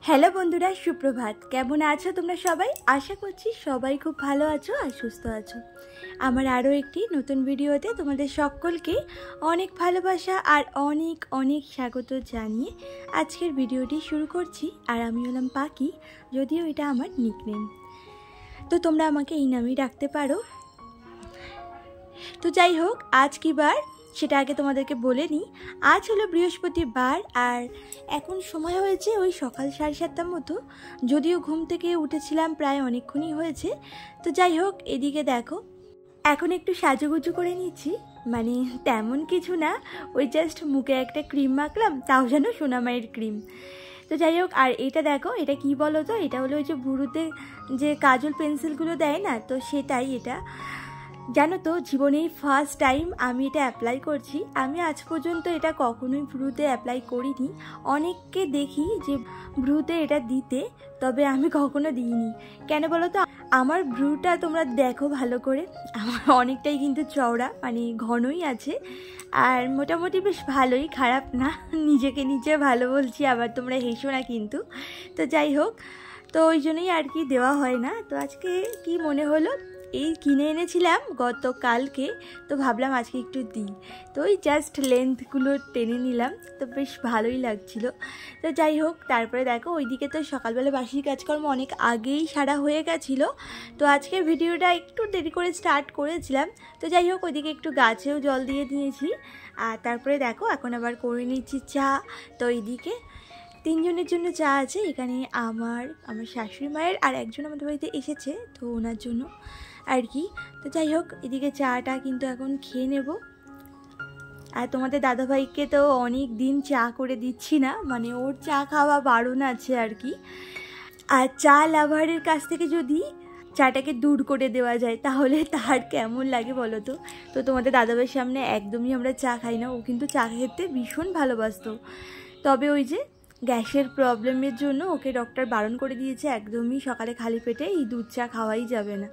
Hello বন্ধুরা, সুপ্রভাত। কেমন আছো তোমরা সবাই? আশা করছি সবাই খুব ভালো আছো আর সুস্থ আছো। আমার আরও একটি নতুন ভিডিওতে তোমাদের সকলকে অনেক ভালোবাসা আর অনেক অনেক স্বাগত জানিয়ে আজকের ভিডিওটি শুরু করছি। আর আমি হলাম পাখি, যদিও এটা আমার নিকনেম, তো তোমরা আমাকে এই নামেই ডাকতে পারো। তো যাই হোক, আজ কি বার সেটা আগে তোমাদেরকে বলে নিই। আজ হলো বৃহস্পতিবার আর এখন সময় হয়েছে ওই সকাল 7:30টার মতো, যদিও ঘুম থেকে উঠেছিলাম প্রায় অনেকক্ষণই হয়েছে। তো যাই হোক, এদিকে দেখো এখন একটু সাজুগুজু করে নিচ্ছি, মানে তেমন কিছু না, ওই জাস্ট মুখে একটা ক্রিম মাখলাম, তাও যেন সোনামায়ের ক্রিম। তো যাই হোক, আর এটা দেখো, এটা কি বলো তো, এটা হলো ওই যে ভুরুতে যে কাজল পেন্সিলগুলো দেয় না, তো সেটাই এটা। জানো তো, জীবনেই ফার্স্ট টাইম আমি এটা অ্যাপ্লাই করছি। আমি আজ পর্যন্ত এটা কখনোই ভ্রুতে অ্যাপ্লাই করিনি। অনেককে দেখি যে ভ্রুতে এটা দিতে, তবে আমি কখনো দিইনি। কেন বলো তো, আমার ভ্রুটা তোমরা দেখো ভালো করে, আমার অনেকটাই কিন্তু চওড়া, মানে ঘনই আছে, আর মোটামুটি বেশ ভালোই, খারাপ না। নিজেকে নিজে ভালো বলছি, আবার তোমরা হেসো না কিন্তু। তো যাই হোক, তো ওই জন্যই আর কি দেওয়া হয় না। তো আজকে কি মনে হলো, এই কিনে এনেছিলাম গতকালকে, তো ভাবলাম আজকে একটু দিই। তো ওই জাস্ট লেন্থগুলো টেনে নিলাম, তো বেশ ভালোই লাগছিল। তো যাই হোক, তারপরে দেখো ওইদিকে তো সকালবেলা বাসি কাজকর্ম অনেক আগেই সারা হয়ে গেছিলো। তো আজকের ভিডিওটা একটু দেরি করে স্টার্ট করেছিলাম। তো যাই হোক, ওইদিকে একটু গাছেও জল দিয়ে দিয়েছি। আর তারপরে দেখো এখন আবার করে নিচ্ছি চা। তো এইদিকে 3 জনের জন্য চা আছে এখানে, আমার শাশুড়ি মায়ের, আর একজন আমাদের বাড়িতে এসেছে, তো ওনার জন্য আর কি। তো যাই হোক, এদিকে চাটা কিন্তু এখন খেয়ে নেব। আর তোমাদের দাদাভাইকে তো অনেক দিন চা করে দিচ্ছি না, মানে ওর চা খাওয়া বারণ আছে আর কি। আর চা লাভারের কাছ থেকে যদি চাটাকে দূর করে দেওয়া যায় তাহলে তার কেমন লাগে বলো তো। তো তোমাদের দাদাভাইয়ের সামনে একদমই আমরা চা খাই না, ও কিন্তু চা খেতে ভীষণ ভালোবাসতো। তবে ওই যে গ্যাসের প্রবলেমের জন্য ওকে ডক্টর বারণ করে দিয়েছে, একদমই সকালে খালি পেটে এই দুধ চা খাওয়াই যাবে না,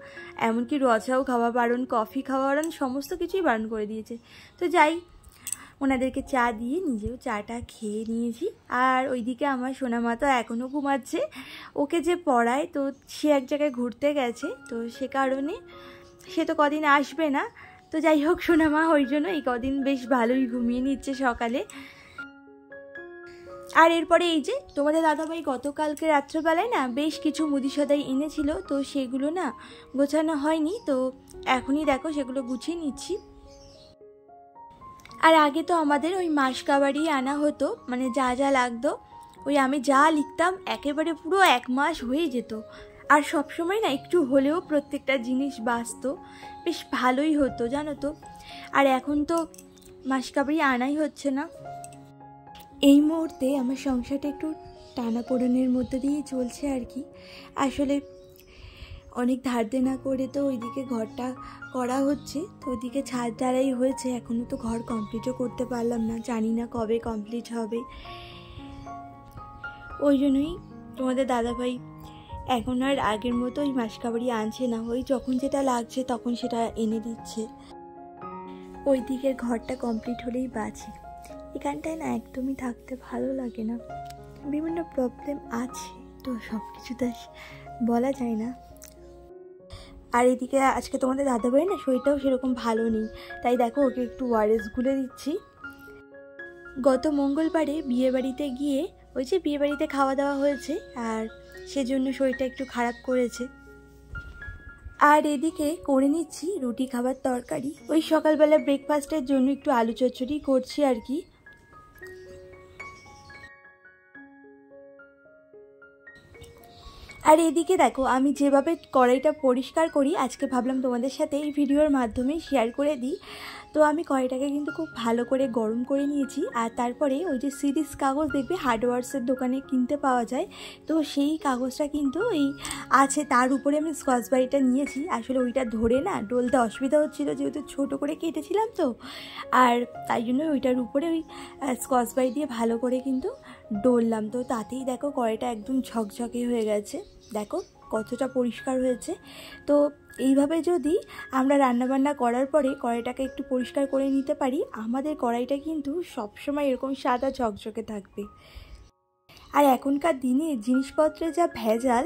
এমনকি র চাও খাওয়া বারণ, কফি খাওয়া বারণ, সমস্ত কিছুই বারণ করে দিয়েছে। তো যাই, ওনাদেরকে চা দিয়ে নিজেও চাটা খেয়ে নিয়েছি। আর ওইদিকে আমার সোনামা তো এখনও ঘুমাচ্ছে, ওকে যে পড়ায়, তো সে এক জায়গায় ঘুরতে গেছে, তো সে কারণে সে তো কদিন আসবে না। তো যাই হোক, সোনামা ওই জন্য এই কদিন বেশ ভালোই ঘুমিয়ে নিচ্ছে সকালে। আর এরপরে এই যে তোমাদের দাদাভাই গতকালকে রাত্রেবেলায় না বেশ কিছু মুদি সদাই এনেছিল, তো সেগুলো না গোছানো হয়নি, তো এখনই দেখো সেগুলো গুছিয়ে নিচ্ছি। আর আগে তো আমাদের ওই মাসকাবারি আনা হতো, মানে যা যা লাগতো, ওই আমি যা লিখতাম একেবারে পুরো 1 মাস হয়ে যেত। আর সবসময় না একটু হলেও প্রত্যেকটা জিনিস বাঁচতো, বেশ ভালোই হতো জানো তো। আর এখন তো মাসকাবারি আনাই হচ্ছে না। এই মুহূর্তে আমার সংসারটা একটু টানাপোড়েনের মধ্যে দিয়েই চলছে আর কি। আসলে অনেক ধার দেনা করে তো ওইদিকে ঘরটা করা হচ্ছে, তো ওইদিকে ছাদ ঢালাই হয়েছে, এখনও তো ঘর কমপ্লিটও করতে পারলাম না, জানি না কবে কমপ্লিট হবে। ওই জন্যই তোমাদের দাদাভাই এখন আর আগের মতো ওই মাসকাবারি আনছে না, ওই যখন যেটা লাগছে তখন সেটা এনে দিচ্ছে। ওই দিকের ঘরটা কমপ্লিট হলেই বাঁচি, এখানটায় না একদমই থাকতে ভালো লাগে না, বিভিন্ন প্রবলেম আছে, তো সব কিছু তো বলা যায় না। আর এদিকে আজকে তোমাদের দাদাভাই না শরীরটাও সেরকম ভালো নেই, তাই দেখো ওকে একটু ওআরএস গুলে দিচ্ছি। গত মঙ্গলবারে বিয়েবাড়িতে গিয়ে ওই যে বিয়েবাড়িতে খাওয়া দাওয়া হয়েছে, আর সেজন্য শরীরটা একটু খারাপ করেছে। আর এদিকে করে নিচ্ছি রুটি খাবার তরকারি, ওই সকালবেলা ব্রেকফাস্টের জন্য একটু আলু চচ্চড়ি করছি আর কি। আর এদিকে দেখো আমি যেভাবে কড়াইটা পরিষ্কার করি, আজকে ভাবলাম তোমাদের সাথে এই ভিডিওর মাধ্যমে শেয়ার করে দিই। তো আমি কড়াইটাকে কিন্তু খুব ভালো করে গরম করে নিয়েছি, আর তারপরে ওই যে সিরিজ কাগজ দেখবে হার্ডওয়ার্সের দোকানে কিনতে পাওয়া যায়, তো সেই কাগজটা কিন্তু এই আছে, তার উপরে আমি স্কচ ব্রাইটটা নিয়েছি। আসলে ওইটা ধরে না ডলতে অসুবিধা হচ্ছিলো, যেহেতু ছোটো করে কেটেছিলাম তো, আর তাই জন্য ওইটার উপরে ওই স্কচ ব্রাইট দিয়ে ভালো করে কিন্তু ডললাম। তো তাতেই দেখো কড়াইটা একদম ঝকঝকে হয়ে গেছে, দেখো কতটা পরিষ্কার হয়েছে। তো এইভাবে যদি আমরা রান্নাবান্না করার পরে কড়াইটাকে একটু পরিষ্কার করে নিতে পারি, আমাদের কড়াইটা কিন্তু সবসময় এরকম সাদা ঝকঝকে থাকবে। আর এখনকার দিনে জিনিসপত্রে যা ভেজাল,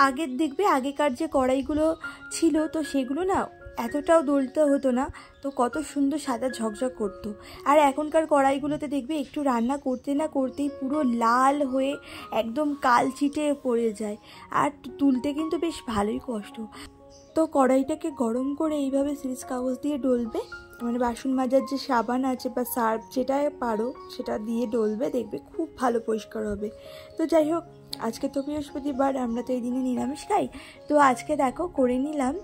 আগের দেখবে আগেকার যে কড়াইগুলো ছিল তো সেগুলো না এতটাও দলতে হতো না, তো কত সুন্দর সাদা ঝকঝক করতো। আর এখনকার কড়াইগুলোতে দেখবে একটু রান্না করতে না করতেই পুরো লাল হয়ে একদম কালচিটে পড়ে যায়, আর তুলতে কিন্তু বেশ ভালোই কষ্ট। তো কড়াইটাকে গরম করে এইভাবে সিরিজ কাগজ দিয়ে ডলবে, মানে বাসন মাজার যে সাবান আছে বা সার্ফ যেটা পারো সেটা দিয়ে ডলবে, দেখবে খুব ভালো পরিষ্কার হবে। তো যাই হোক, আজকে তো বৃহস্পতিবার, আমরা তো এই দিনে নিরামিষ খাই। তো আজকে দেখো করে নিলাম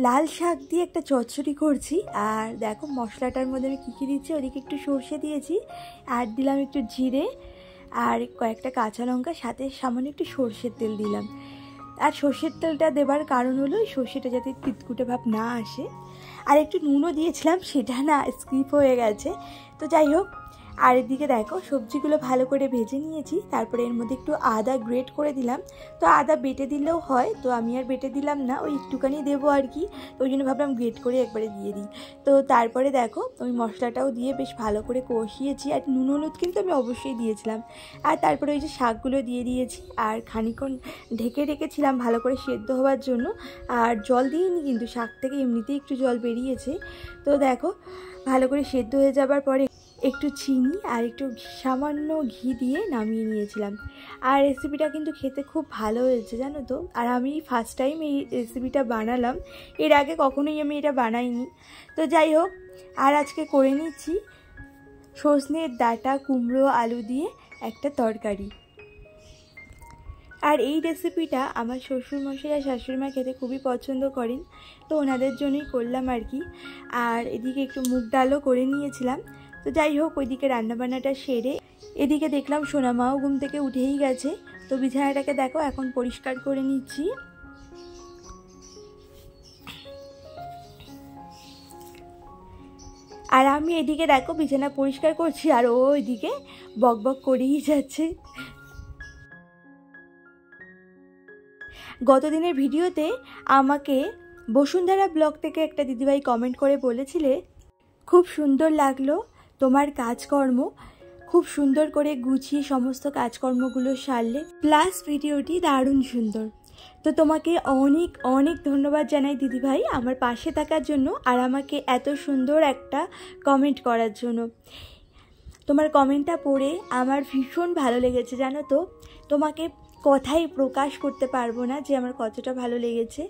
লাল শাক দিয়ে একটা চচ্চড়ি করছি। আর দেখো মশলাটার মধ্যে আমি কী কী দিচ্ছি, ওদিকে একটু সর্ষে দিয়েছি, আর দিলাম একটু জিরে আর কয়েকটা কাঁচা লঙ্কা, সাথে সামান্য একটু সর্ষের তেল দিলাম। আর সর্ষের তেলটা দেবার কারণ হলো সর্ষেটা যাতে তিতকুটে ভাব না আসে। আর একটু নুনও দিয়েছিলাম, সেটা না স্কিপ হয়ে গেছে। তো যাই হোক, আর এদিকে দেখো সবজিগুলো ভালো করে ভেজে নিয়েছি, তারপরে এর মধ্যে একটু আদা গ্রেট করে দিলাম। তো আদা বেটে দিলেও হয়, তো আমি আর বেটে দিলাম না, ওই একটুখানি দেবো আর কি, তো ওই জন্য ভাবলাম গ্রেট করে একবারে দিয়ে দিই। তো তারপরে দেখো ওই মশলাটাও দিয়ে বেশ ভালো করে কষিয়েছি, আর নুন হলুদ কিন্তু আমি অবশ্যই দিয়েছিলাম। আর তারপরে ওই যে শাকগুলো দিয়ে দিয়েছি, আর খানিকক্ষণ ঢেকে রেখেছিলাম ভালো করে সেদ্ধ হওয়ার জন্য। আর জল দিইনি কিন্তু, শাক থেকে এমনিতেই একটু জল বেরিয়েছে। তো দেখো ভালো করে সেদ্ধ হয়ে যাবার পরে একটু চিনি আর একটু সামান্য ঘি দিয়ে নামিয়ে নিয়েছিলাম। আর রেসিপিটা কিন্তু খেতে খুব ভালো হয়েছে জানো তো। আর আমি ফার্স্ট টাইম এই রেসিপিটা বানালাম, এর আগে কখনোই আমি এটা বানাইনি। তো যাই হোক, আর আজকে করে নিচ্ছি সজনের ডাঁটা কুমড়ো আলু দিয়ে একটা তরকারি। আর এই রেসিপিটা আমার শ্বশুরমশাই আর শাশুড়িমা খেতে খুবই পছন্দ করেন, তো ওনাদের জন্যই করলাম আর কি। আর এদিকে একটু মুগ ডালও করে নিয়েছিলাম। তো যাই হোক, ওইদিকে রান্নাবান্নাটা সেরে এদিকে দেখলাম সোনামাও ঘুম থেকে উঠেই গেছে। তো বিছানাটাকে দেখো এখন পরিষ্কার করে নিচ্ছি। আর আমি এদিকে দেখো বিছানা পরিষ্কার করছি, আর ও ওইদিকে বকবক করেই যাচ্ছে। গতদিনের ভিডিওতে আমাকে বসুন্ধরা ব্লগ থেকে একটা দিদিভাই কমেন্ট করে বলেছিলে, খুব সুন্দর লাগলো তোমার কাজকর্ম, খুব সুন্দর করে গুছিয়ে সমস্ত কাজকর্মগুলো সারলে, প্লাস ভিডিওটি দারুণ সুন্দর। তো তোমাকে অনেক অনেক ধন্যবাদ জানাই দিদিভাই আমার পাশে থাকার জন্য, আর আমাকে এত সুন্দর একটা কমেন্ট করার জন্য। তোমার কমেন্টটা পড়ে আমার ভীষণ ভালো লেগেছে জানো তো। তোমাকে কথাই প্রকাশ করতে পারবো না যে আমার কতটা ভালো লেগেছে।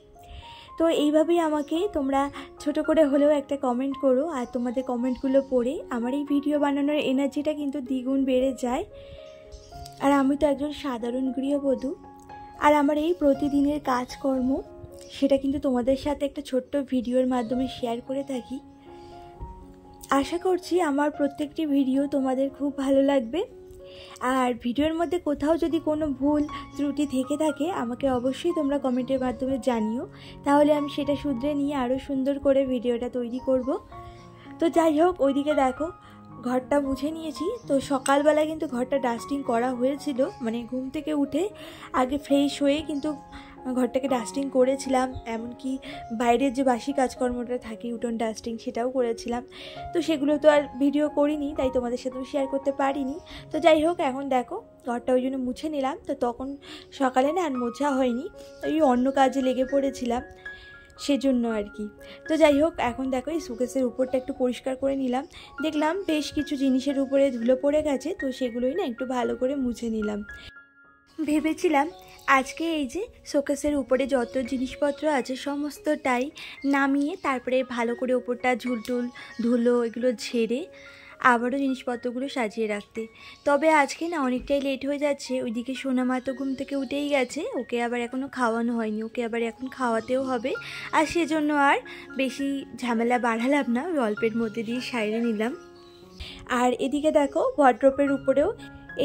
তো এইভাবেই আমাকে তোমরা ছোট করে হলেও একটা কমেন্ট করো, আর তোমাদের কমেন্টগুলো পড়ে আমার এই ভিডিও বানানোর এনার্জিটা কিন্তু দ্বিগুণ বেড়ে যায়। আর আমি তো একজন সাধারণ গৃহবধূ, আর আমার এই প্রতিদিনের কাজকর্ম সেটা কিন্তু তোমাদের সাথে একটা ছোট্ট ভিডিওর মাধ্যমে শেয়ার করে থাকি। আশা করছি আমার প্রত্যেকটি ভিডিও তোমাদের খুব ভালো লাগবে। আর ভিডিওর মধ্যে কোথাও যদি কোনো ভুল ত্রুটি থেকে থাকে আমাকে অবশ্যই তোমরা কমেন্টের মাধ্যমে জানিও, তাহলে আমি সেটা শুধরে নিয়ে আরও সুন্দর করে ভিডিওটা তৈরি করব। তো যাই হোক, ওইদিকে দেখো ঘরটা মুছে নিয়েছি। তো সকালবেলায় কিন্তু ঘরটা ডাস্টিং করা হয়েছিল, মানে ঘুম থেকে উঠে আগে ফ্রেশ হয়ে কিন্তু ঘরটাকে ডাস্টিং করেছিলাম, এমনকি বাইরের যে বাসি কাজকর্মটা থাকে উঠোন ডাস্টিং সেটাও করেছিলাম। তো সেগুলো তো আর ভিডিও করিনি, তাই তোমাদের সাথেও শেয়ার করতে পারিনি। তো যাই হোক, এখন দেখো ঘরটা ওই জন্য মুছে নিলাম। তো তখন সকালে না আর মোছা হয়নি, ওই অন্য কাজে লেগে পড়েছিলাম সেজন্য আর কি। তো যাই হোক, এখন দেখো এই সুকেসের উপরটা একটু পরিষ্কার করে নিলাম। দেখলাম বেশ কিছু জিনিসের উপরে ধুলো পড়ে গেছে, তো সেগুলোই না একটু ভালো করে মুছে নিলাম। ভেবেছিলাম আজকে এই যে শোকেসের উপরে যত জিনিসপত্র আছে সমস্তটাই নামিয়ে তারপরে ভালো করে ওপরটা ঝুলটুল ধুলো এগুলো ঝেড়ে আবারও জিনিসপত্রগুলো সাজিয়ে রাখতে। তবে আজকে না অনেকটাই লেট হয়ে যাচ্ছে। ওইদিকে সোনামা তো ঘুম থেকে উঠেই গেছে, ওকে আবার এখনও খাওয়ানো হয়নি, ওকে আবার এখন খাওয়াতেও হবে। আর সেজন্য আর বেশি ঝামেলা বাড়ালাম না, ওই অল্পের মধ্যে দিয়ে সাইরে নিলাম। আর এদিকে দেখো ওয়ার্ড্রপের উপরেও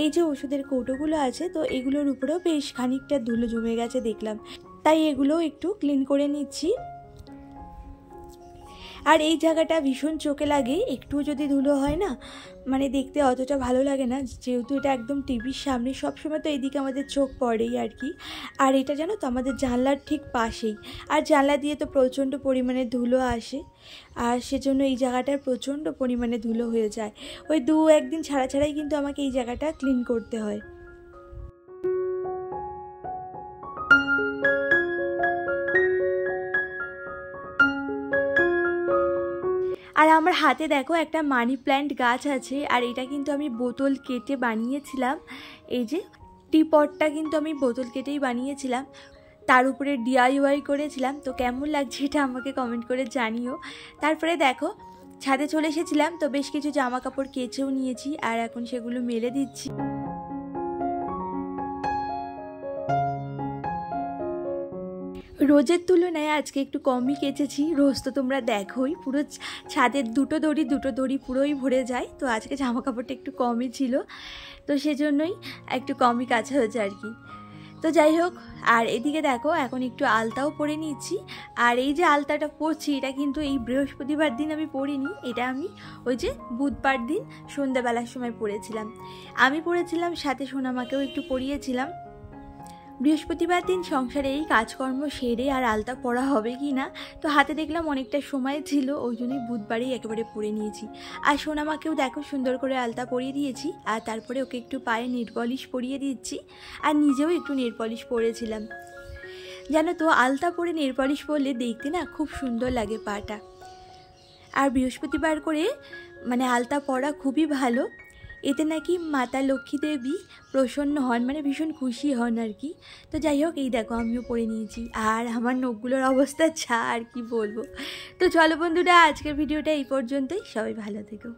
এই যে ওষুধের কৌটোগুলো আছে, তো এগুলোর উপরেও বেশ খানিকটা ধুলো জমে গেছে দেখলাম, তাই এগুলো একটু ক্লিন করে নিচ্ছি। আর এই জায়গাটা ভীষণ চোখে লাগে, একটু যদি ধুলো হয় না মানে দেখতে অতটা ভালো লাগে না, যেহেতু এটা একদম টিভির সামনে সবসময় তো এদিকে আমাদের চোখ পড়েই আর কি। আর এটা জানো তো আমাদের জানলার ঠিক পাশেই, আর জানলা দিয়ে তো প্রচণ্ড পরিমাণে ধুলো আসে, আর সেজন্য এই জায়গাটার প্রচণ্ড পরিমাণে ধুলো হয়ে যায়। ওই 2-1 দিন ছাড়া ছাড়াই কিন্তু আমাকে এই জায়গাটা ক্লিন করতে হয়। আমার হাতে দেখো একটা মানি প্ল্যান্ট গাছ আছে, আর এটা কিন্তু আমি বোতল কেটে বানিয়েছিলাম। এই যে টিপটটা কিন্তু আমি বোতল কেটেই বানিয়েছিলাম, তার উপরে DIY করেছিলাম। তো কেমন লাগছে এটা আমাকে কমেন্ট করে জানিও। তারপরে দেখো ছাদে চলে এসেছিলাম, তো বেশ কিছু জামা কাপড় কেচেও নিয়েছি, আর এখন সেগুলো মেলে দিচ্ছি। রোজের তুলনায় আজকে একটু কমই কেচেছি। রোজ তো তোমরা দেখোই পুরো ছাদের দুটো দড়ি পুরোই ভরে যায়, তো আজকে জামা কাপড়টা একটু কমই ছিল, তো সেজন্যই একটু কমই কাচা হয়েছে আর কি। তো যাই হোক, আর এদিকে দেখো এখন একটু আলতাও পরে নিচ্ছি। আর এই যে আলতাটা পরছি এটা কিন্তু এই বৃহস্পতিবার দিন আমি পরিনি, এটা আমি ওই যে বুধবার দিন সন্ধ্যাবেলার সময় পরেছিলাম। আমি পরেছিলাম, সাথে সোনামাকেও একটু পরিয়েছিলাম। বৃহস্পতিবার দিন সংসারে এই কাজকর্ম সেরে আর আলতা পরা হবে কি না, তো হাতে দেখলাম অনেকটা সময় ছিল, ওই জন্যই বুধবারেই একেবারে পরে নিয়েছি। আর সোনামাকেও দেখো সুন্দর করে আলতা পরিয়ে দিয়েছি, আর তারপরে ওকে একটু পায়ে নেল পলিশ পরিয়ে দিচ্ছি, আর নিজেও একটু নেল পলিশ পরেছিলাম। জানো তো আলতা পরে নেল পলিশ পরলে দেখতে না খুব সুন্দর লাগে পাটা। আর বৃহস্পতিবার করে মানে আলতা পরা খুবই ভালো, এতে নাকি মাতা লক্ষ্মী দেবী প্রসন্ন হন, মানে ভীষণ খুশি হন আর কি। তো যাই হোক, এই দেখো আমিও পরে নিয়েছি, আর আমার নখগুলোর অবস্থা যা আর কি বলবো। তো চলো বন্ধুরা, আজকের ভিডিওটা এই পর্যন্তই, সবাই ভালো থেকো।